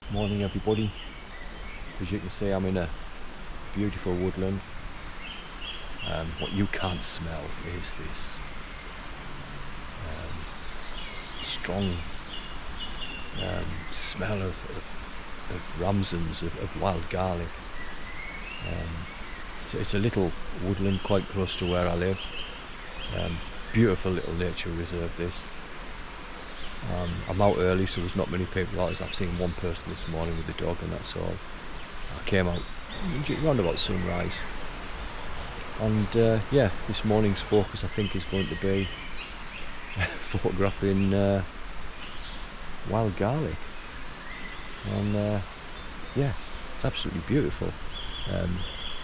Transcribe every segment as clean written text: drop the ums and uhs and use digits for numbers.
Morning everybody. As you can see, I'm in a beautiful woodland. What you can't smell is this strong smell of ramsons, of wild garlic. So it's a little woodland quite close to where I live. Beautiful little nature reserve this. I'm out early, so there's not many people out. I've seen one person this morning with the dog, and that's all. I came out around about sunrise, and yeah, this morning's focus I think is going to be photographing wild garlic, and yeah, it's absolutely beautiful.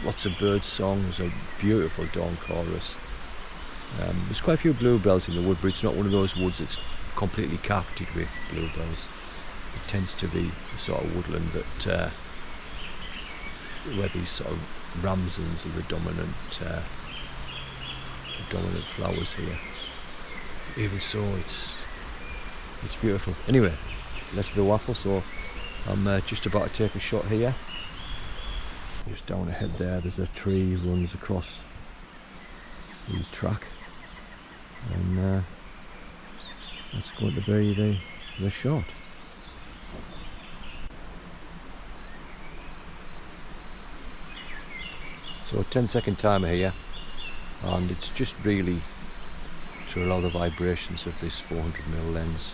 Lots of bird songs, a beautiful dawn chorus. There's quite a few bluebells in the wood, but it's not one of those woods that's completely carpeted with bluebells. It tends to be the sort of woodland that where these sort of ramsons are the dominant flowers here. Even so, it's beautiful. Anyway, less of the waffle. So I'm just about to take a shot here. Just down ahead there's a tree runs across the track, and that's going to be the shot. So 10-second timer here, and it's just really to allow the vibrations of this 400mm lens.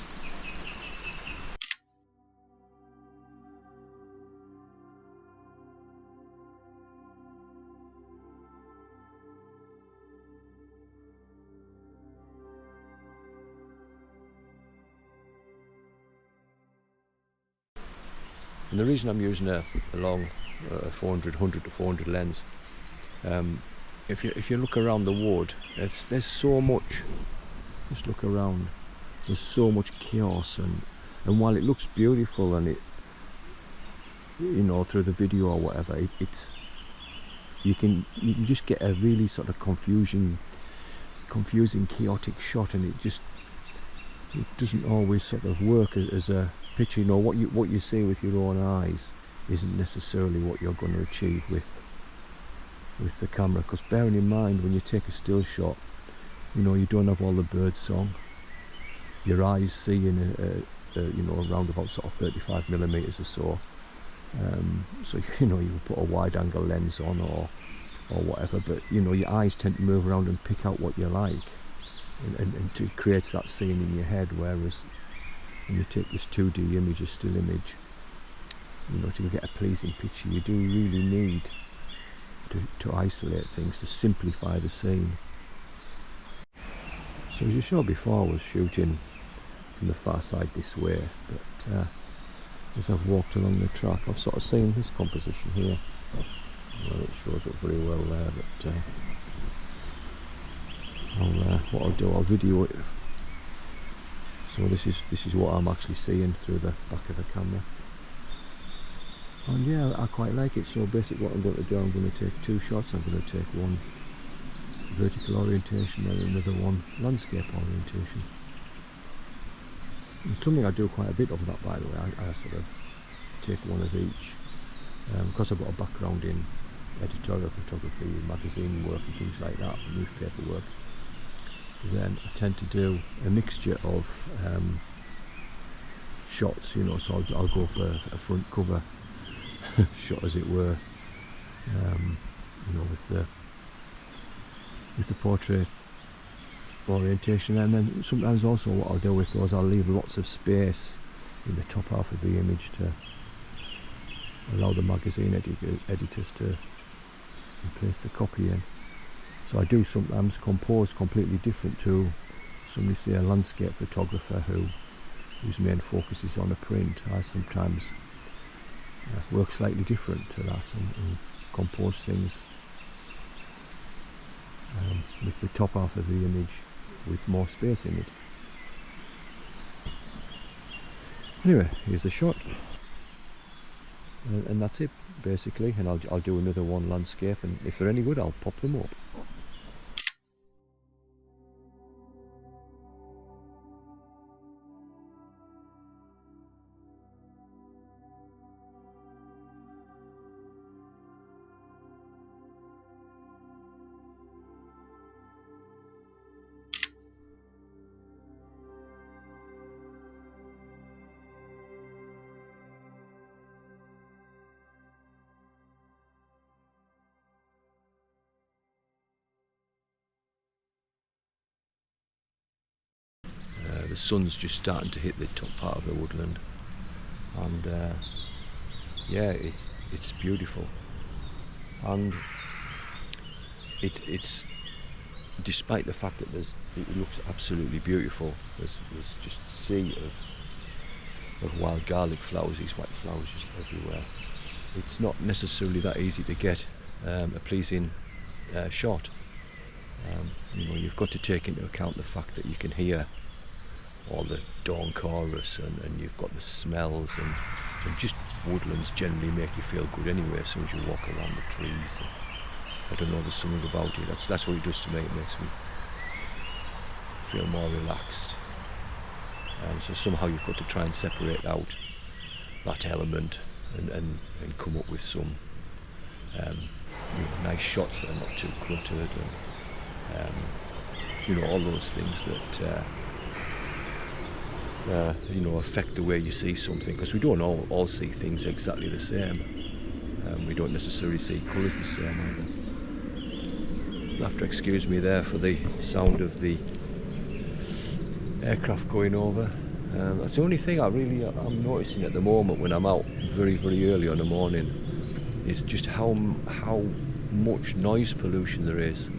And the reason I'm using a long 100 to 400 lens, if you look around the wood, there's so much. Just look around. There's so much chaos, and while it looks beautiful, and it, you know, through the video or whatever, it's you can just get a really sort of confusing, chaotic shot, and it doesn't always sort of work as a picture. You know, what you see with your own eyes isn't necessarily what you're going to achieve with the camera. Because bearing in mind, when you take a still shot, you know, you don't have all the bird song. Your eyes see in you know, around about sort of 35mm or so. So you know, you put a wide angle lens on or whatever, but you know, your eyes tend to move around and pick out what you like, and it creates that scene in your head. Whereas when you take this 2D image, a still image, you know, to get a pleasing picture, you do really need to isolate things, to simplify the scene. So as you saw before, I was shooting from the far side this way, but as I've walked along the track, I've sort of seen this composition here. Well, it shows up very well there, but what I'll do, I'll video it. So this is what I'm actually seeing through the back of the camera, and yeah, I quite like it. So basically what I'm going to do, I'm going to take two shots. I'm going to take one vertical orientation and another one landscape orientation. It's something I do quite a bit of that, by the way. I sort of take one of each, because I've got a background in editorial photography, magazine work and things like that, newspaper work. Then I tend to do a mixture of shots, you know, so I'll go for a front cover shot, as it were, you know, with the portrait orientation, and then sometimes also what I'll do with those, I'll leave lots of space in the top half of the image to allow the magazine editors to place the copy in. So I do sometimes compose completely different to somebody, say a landscape photographer whose main focus is on a print. I sometimes work slightly different to that and compose things with the top half of the image with more space in it. Anyway, here's the shot, and that's it basically, and I'll do another one landscape, and if they're any good, I'll pop them up. the sun's just starting to hit the top part of the woodland, and yeah, it's beautiful, and it's despite the fact that it looks absolutely beautiful. There's just a sea of wild garlic flowers, these white flowers just everywhere. It's not necessarily that easy to get a pleasing shot. You know, you've got to take into account the fact that you can hear all the dawn chorus, and you've got the smells, and just woodlands generally make you feel good anyway as soon as you walk around the trees. I don't know, there's something about it. That's what it does to me. It makes me feel more relaxed. So somehow you've got to try and separate out that element and come up with some nice shots that are not too cluttered, and all those things that affect the way you see something, because we don't all see things exactly the same. We don't necessarily see colours the same either. You'll have to excuse me there for the sound of the aircraft going over. That's the only thing I'm noticing at the moment when I'm out very, very early on the morning, is just how much noise pollution there is.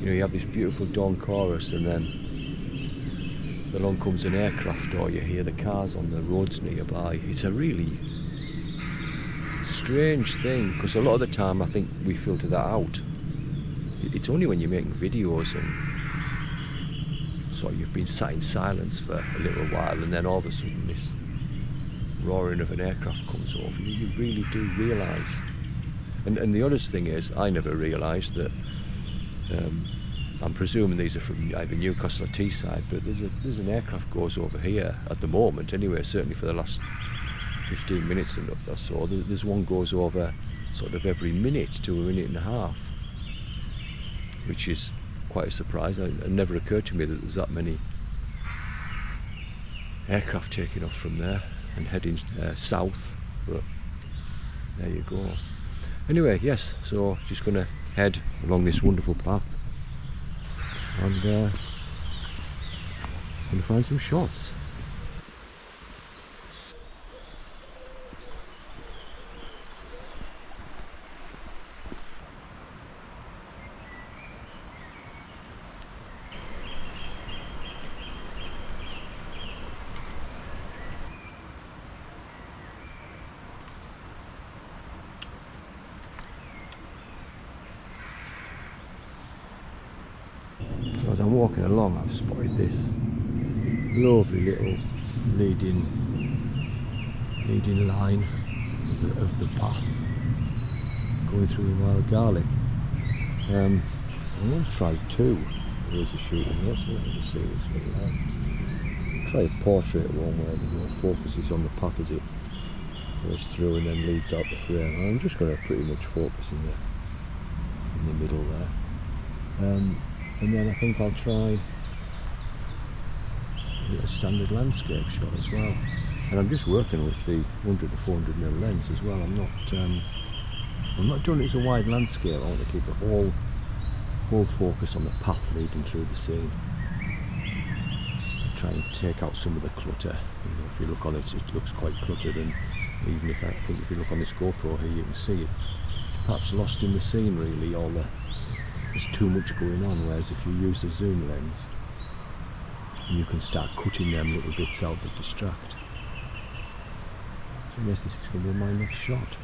You have this beautiful dawn chorus, and then along comes an aircraft, or you hear the cars on the roads nearby. It's a really strange thing, because a lot of the time I think we filter that out. It's only when you're making videos and so you've been sat in silence for a little while, and then all of a sudden this roaring of an aircraft comes over you really do realise. And the oddest thing is, I never realised that, I'm presuming these are from either Newcastle or Teesdale, but there's an aircraft goes over here at the moment anyway, certainly for the last 15 minutes or so. There's one goes over sort of every minute to a minute and a half, which is quite a surprise. It never occurred to me that there's that many aircraft taking off from there and heading south, but there you go. Anyway, yes, so just going to head along this wonderful path and find some shots. As I'm walking along, I've spotted this lovely little leading line of the path going through the wild garlic. I'm going to try two ways of shooting this. Let me see this very well. Try a portrait one where the focus is on the path as it goes through and then leads out the frame. And I'm just going to pretty much focus in the middle there. And then I think I'll try a standard landscape shot as well. And I'm just working with the 100 to 400mm lens as well. I'm not doing it as a wide landscape. I want to keep the whole focus on the path leading through the scene. Try and take out some of the clutter. If you look on it, it looks quite cluttered, and even if you look on this GoPro here, you can see it perhaps lost in the scene really. There's too much going on, whereas if you use a zoom lens, you can start cutting them little bits out that distract. So yes, this is going to be my next shot.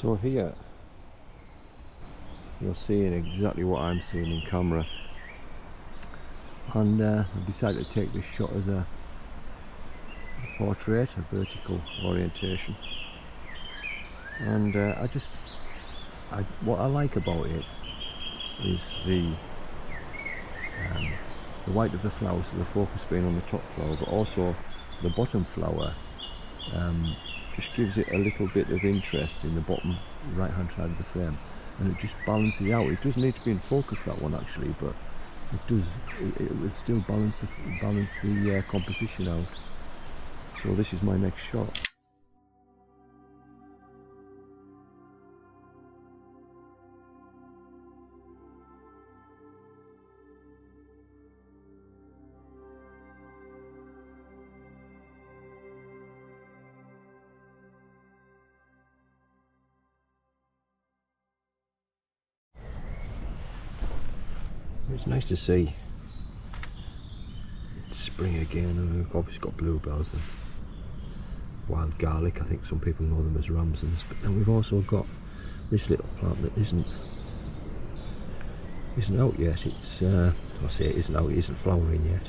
So here you're seeing exactly what I'm seeing in camera, and I decided to take this shot as a portrait, a vertical orientation, and what I like about it is the white of the flower, so the focus being on the top flower, but also the bottom flower just gives it a little bit of interest in the bottom right hand side of the frame, and it just balances it out. It doesn't need to be in focus, that one actually, but it will still balance the composition out. So this is my next shot. It's nice to see it's spring again, and we've obviously got bluebells and wild garlic. I think some people know them as ramsons, but then we've also got this little plant that isn't out yet. It's I say it isn't out, it isn't flowering yet.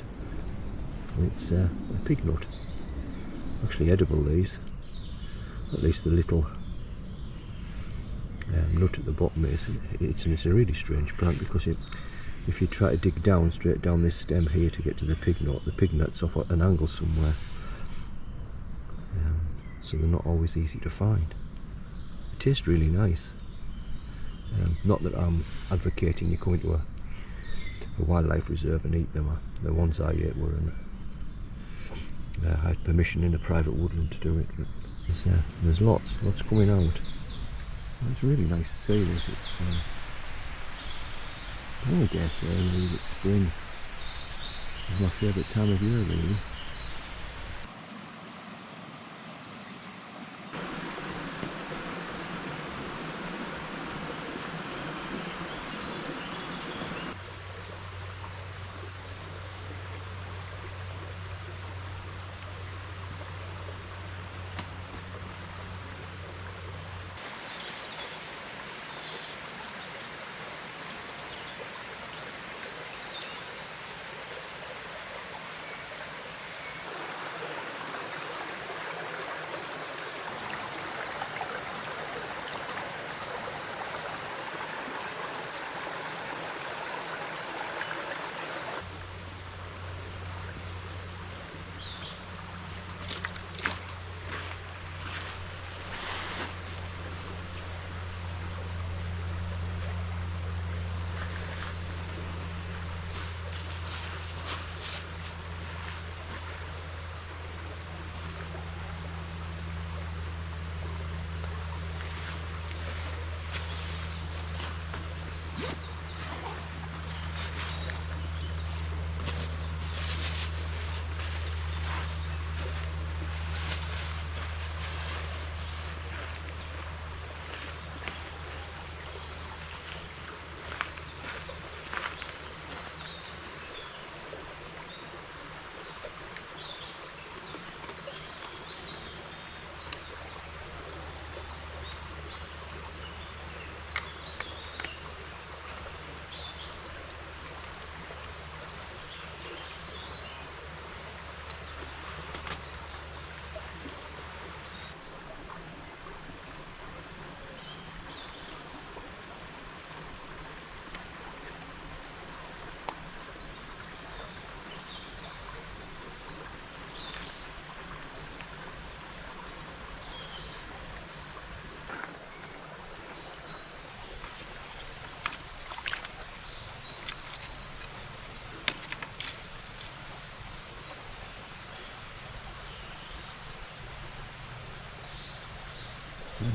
It's a pig nut. Actually edible, these, at least the little nut at the bottom is. It's a really strange plant, because if you try to dig down, straight down this stem here to get to the pig nut's off at an angle somewhere, so they're not always easy to find. It tastes really nice. Not that I'm advocating you go into a wildlife reserve and eat them. The ones I ate were I had permission in a private woodland to do it. But there's lots coming out. It's really nice to see this. I only dare say really that spring is my favourite time of year, really.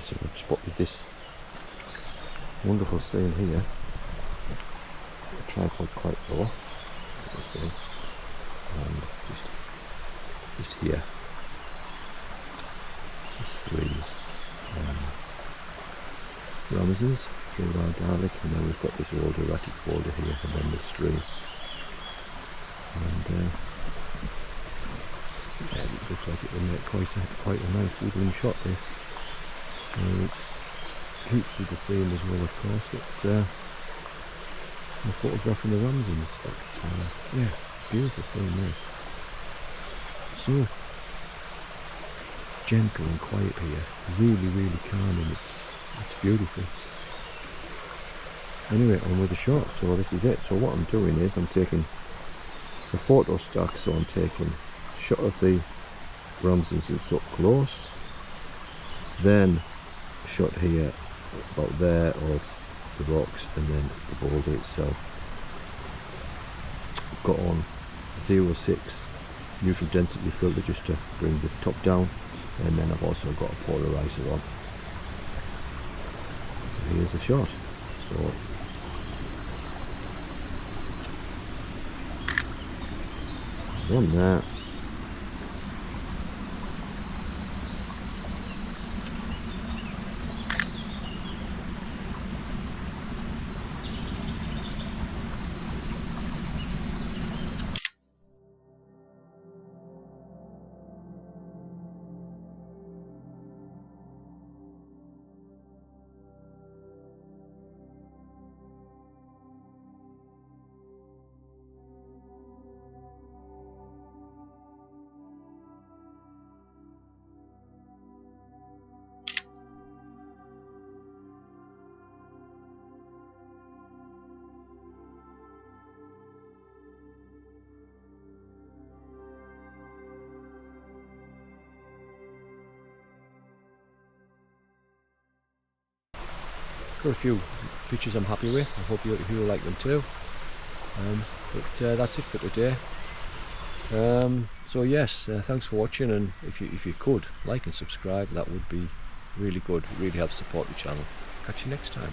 So I've spotted this wonderful scene here. The tripod quite low, you see, and just here, there's three ramazans, three wild garlic, and then we've got this old erratic boulder here, and then the stream. And yeah, it looks like it will make quite a nice woodland shot, this. keeps with the theme as well, of course, that I'm photographing the Ramsons. But yeah, beautiful thing this. So gentle and quiet here, really calming. It's beautiful. Anyway, on with the shot. So this is it. So what I'm doing is I'm taking the photo stock, so I'm taking a shot of the Ramsons up close, then a shot here about there of the rocks, and then the boulder itself. I've got on 0.6 neutral density filter just to bring the top down, and then I've also got a polarizer on. So here's the shot. So on that. Got a few pictures I'm happy with. I hope you'll like them too. But that's it for today. So yes, thanks for watching, and if you could like and subscribe, that would be really good. It really helps support the channel. Catch you next time.